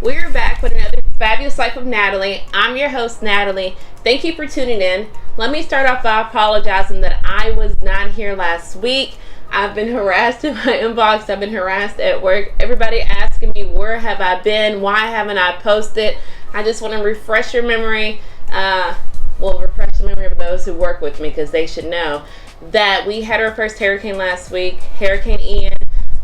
We're back with another Fabulous Life of Natalie. I'm your host, Natalie. Thank you for tuning in. Let me start off by apologizing that I was not here last week. I've been harassed in my inbox. I've been harassed at work. Everybody asking me, where have I been? Why haven't I posted? I just want to refresh your memory. Refresh the memory of those who work with me, because they should know that we had our first hurricane last week, Hurricane Ian.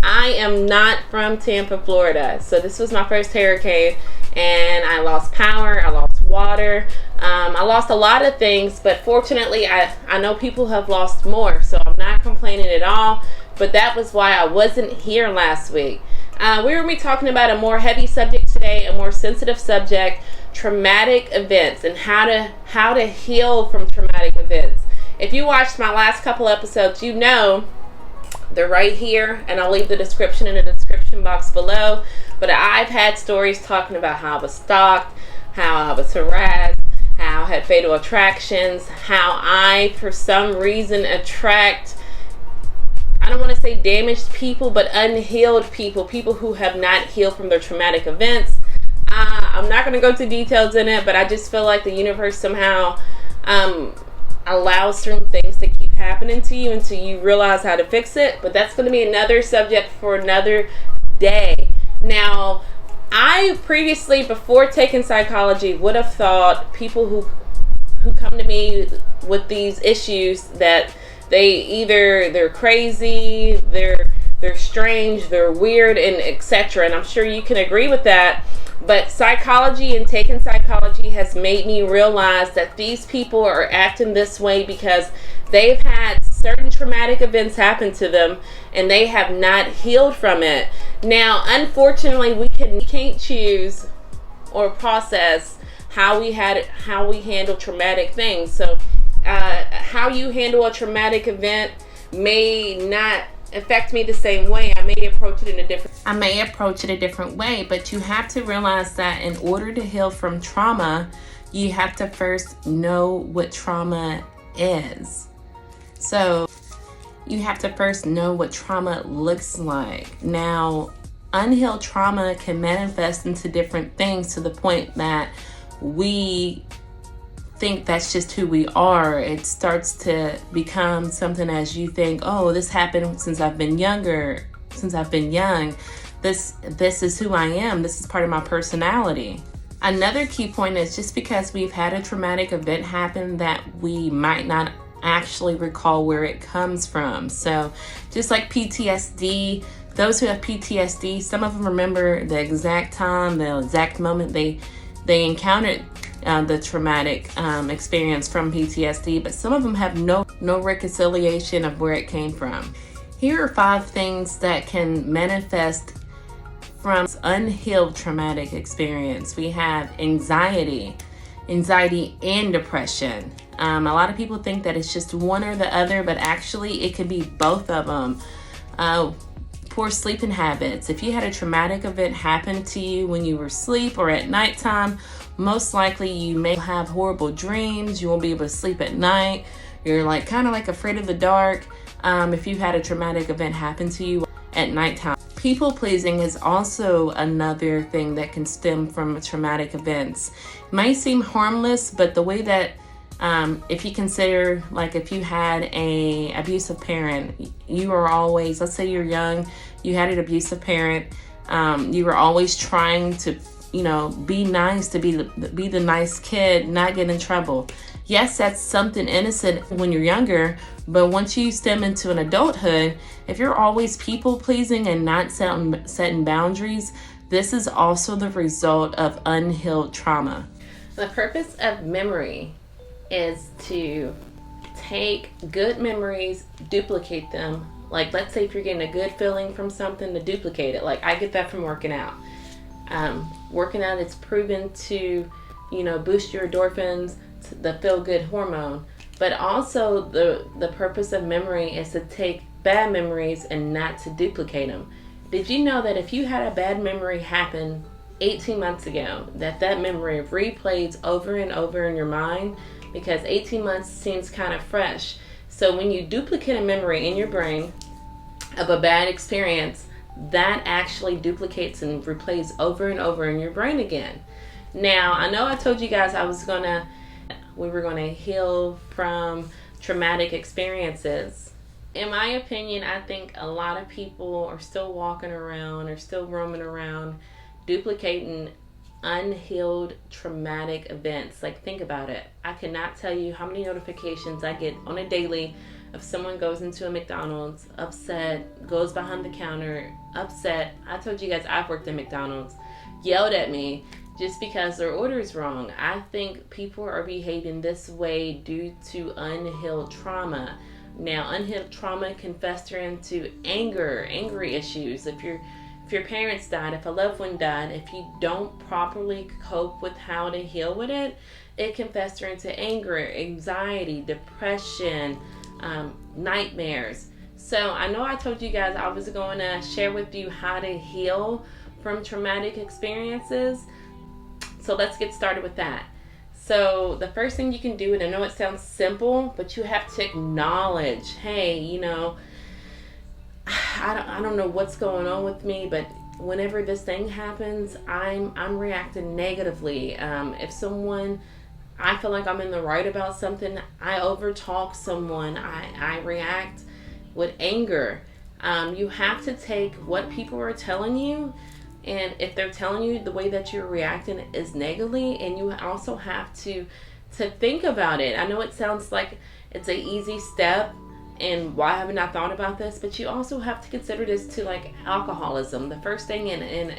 I am not from Tampa, Florida, so this was my first hurricane, and I lost power, I lost water, I lost a lot of things, but fortunately, I know people have lost more, so I'm not complaining at all, but that was why I wasn't here last week. We're going to be talking about a more heavy subject today, a more sensitive subject, traumatic events, and how to heal from traumatic events. If you watched my last couple episodes, you know they're right here, and I'll leave the description in the description box below. But I've had stories talking about how I was stalked, how I was harassed, how I had fatal attractions, how I, for some reason, attract, I don't want to say damaged people, but unhealed people who have not healed from their traumatic events. I'm not going to go into details in it, but I just feel like the universe somehow allows certain things to keep happening to you until you realize how to fix it. But that's going to be another subject for another day. Now, I previously, before taking psychology, would have thought people who come to me with these issues that they're crazy, they're strange, they're weird, and etc. And I'm sure you can agree with that. But psychology and taking psychology has made me realize that these people are acting this way because they've had certain traumatic events happen to them and they have not healed from it. Now, unfortunately, we can't choose or process how we handle traumatic things. So, how you handle a traumatic event may not affect me the same way. I may approach it a different way, but you have to realize that in order to heal from trauma, you have to first know what trauma is. So you have to first know what trauma looks like. Now, unhealed trauma can manifest into different things to the point that we think that's just who we are. It starts to become something as you think, oh, this happened since I've been young. This is who I am. This is part of my personality. Another key point is just because we've had a traumatic event happen that we might not actually recall where it comes from. So just like PTSD, those who have PTSD, some of them remember the exact time, the exact moment they encountered the traumatic experience from PTSD, but some of them have no reconciliation of where it came from. Here are 5 things that can manifest from unhealed traumatic experience. We have anxiety and depression. A lot of people think that it's just one or the other, but actually it could be both of them. Poor sleeping habits. If you had a traumatic event happen to you when you were asleep or at nighttime, most likely you may have horrible dreams. You won't be able to sleep at night. You're kind of afraid of the dark if you had a traumatic event happen to you at nighttime. People pleasing is also another thing that can stem from traumatic events. It might seem harmless, but the way that if you consider, if you had a abusive parent, you are always, let's say you're young, you had an abusive parent, you were always trying to be nice, to be the nice kid, not get in trouble. Yes, that's something innocent when you're younger, but once you stem into an adulthood, if you're always people pleasing and not setting boundaries, this is also the result of unhealed trauma. The purpose of memory is to take good memories, duplicate them. Let's say if you're getting a good feeling from something, to duplicate it. I get that from working out. Working out is proven to, boost your endorphins, the feel-good hormone. But also the purpose of memory is to take bad memories and not to duplicate them. Did you know that if you had a bad memory happen 18 months ago, that memory replays over and over in your mind? Because 18 months seems kind of fresh. So when you duplicate a memory in your brain of a bad experience, that actually duplicates and replays over and over in your brain again. Now, I know I told you guys we were gonna heal from traumatic experiences. In my opinion, I think a lot of people are still walking around or still roaming around duplicating unhealed traumatic events. Like, think about it. I cannot tell you how many notifications I get on a daily if someone goes into a McDonald's upset, goes behind the counter upset. I told you guys I've worked at McDonald's, yelled at me just because their order is wrong. I think people are behaving this way due to unhealed trauma. Now, unhealed trauma can fester into angry issues. If your parents died, if a loved one died, if you don't properly cope with how to heal with it, it can fester into anger, anxiety, depression, nightmares. So I know I told you guys I was going to share with you how to heal from traumatic experiences. So let's get started with that. So the first thing you can do, and I know it sounds simple, but you have to acknowledge, hey, I don't know what's going on with me, but whenever this thing happens, I'm reacting negatively. If I feel like I'm in the right about something, I overtalk someone, I react with anger. You have to take what people are telling you, and if they're telling you the way that you're reacting is negatively, and you also have to think about it. I know it sounds like it's an easy step, and why haven't I thought about this? But you also have to consider this to like alcoholism. The first thing in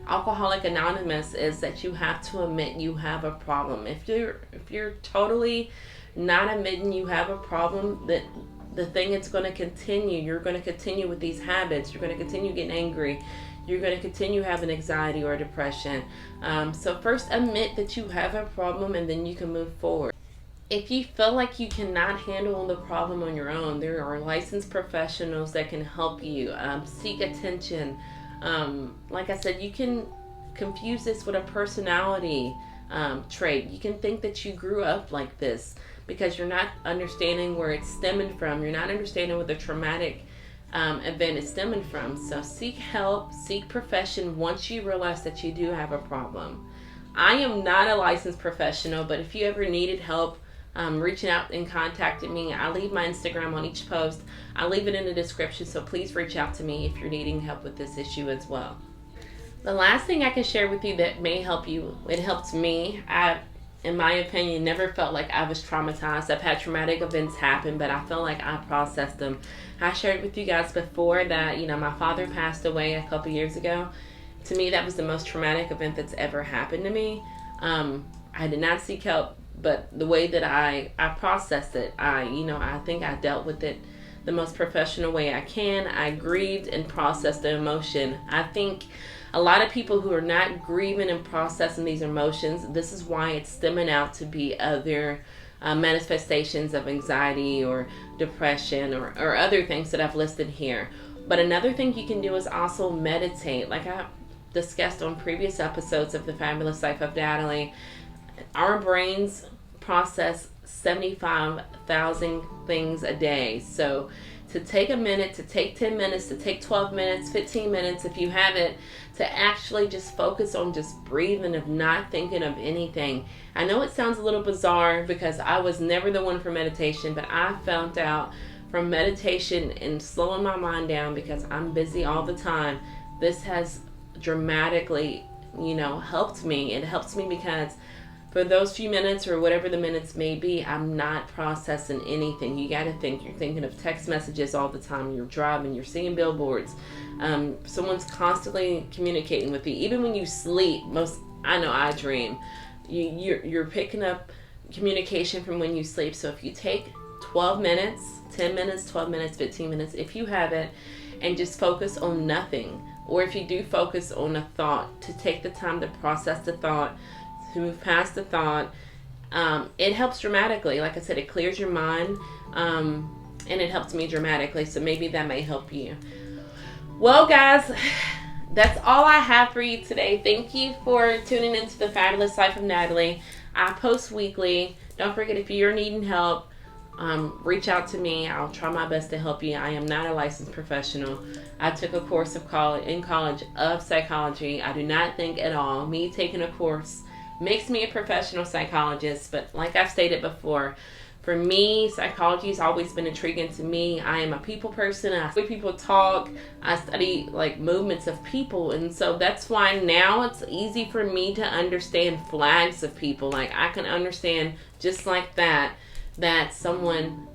Alcoholics Anonymous is that you have to admit you have a problem. If you're totally not admitting you have a problem, that the thing is going to continue. You're going to continue with these habits. You're going to continue getting angry. You're going to continue having anxiety or depression. So first admit that you have a problem, and then you can move forward. If you feel like you cannot handle the problem on your own, there are licensed professionals that can help you. Seek attention. Like I said, you can confuse this with a personality trait. You can think that you grew up like this because you're not understanding where it's stemming from. You're not understanding what the traumatic event is stemming from. So seek help, seek profession once you realize that you do have a problem. I am not a licensed professional, but if you ever needed help reaching out and contacting me, I leave my Instagram on each post. I leave it in the description, so please reach out to me if you're needing help with this issue as well. The last thing I can share with you that may help you, it helped me. I, in my opinion, never felt like I was traumatized. I've had traumatic events happen, but I feel like I processed them. I shared with you guys before that, my father passed away a couple years ago. To me, that was the most traumatic event that's ever happened to me. I did not seek help, but the way that I processed it, I think I dealt with it the most professional way I can. I grieved and processed the emotion. I think a lot of people who are not grieving and processing these emotions, this is why it's stemming out to be other manifestations of anxiety or depression or other things that I've listed here. But another thing you can do is also meditate. Like I discussed on previous episodes of The Fabulous Life of Natalie, our brains process 75,000 things a day. So to take a minute, to take 10 minutes, to take 12 minutes, 15 minutes, if you have it, to actually just focus on just breathing, of not thinking of anything. I know it sounds a little bizarre because I was never the one for meditation, but I found out from meditation and slowing my mind down, because I'm busy all the time, this has dramatically, helped me. It helps me because for those few minutes or whatever the minutes may be, I'm not processing anything. You got to think. You're thinking of text messages all the time. You're driving. You're seeing billboards. Someone's constantly communicating with you. Even when you sleep, I know I dream. You're picking up communication from when you sleep. So if you take 12 minutes, 10 minutes, 12 minutes, 15 minutes, if you have it, and just focus on nothing. Or if you do focus on a thought, to take the time to process the thought, to move past the thought, it helps dramatically. Like I said, it clears your mind, and it helps me dramatically. So maybe that may help you. Well, guys, that's all I have for you today. Thank you for tuning into The Fabulous Life of Natalie. I post weekly. Don't forget, if you're needing help, reach out to me. I'll try my best to help you. I am not a licensed professional. I took a course in college of psychology. I do not think at all me taking a course makes me a professional psychologist, but like I've stated before, for me, psychology has always been intriguing to me. I am a people person. I study people talk. I study like movements of people. And so that's why now it's easy for me to understand flags of people. Like I can understand just like that someone,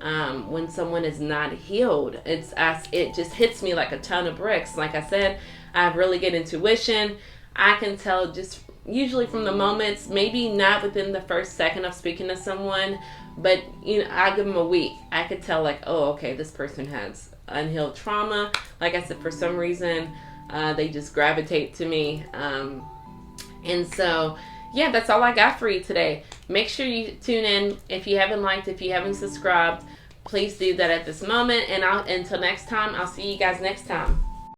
when someone is not healed, it just hits me like a ton of bricks. Like I said, I have really good intuition. I can tell just usually from the moments, maybe not within the first second of speaking to someone, but I give them a week. I could tell like, oh, okay, this person has unhealed trauma. Like I said, for some reason, they just gravitate to me. And so, yeah, that's all I got for you today. Make sure you tune in. If you haven't liked, if you haven't subscribed, please do that at this moment. And until next time, I'll see you guys next time.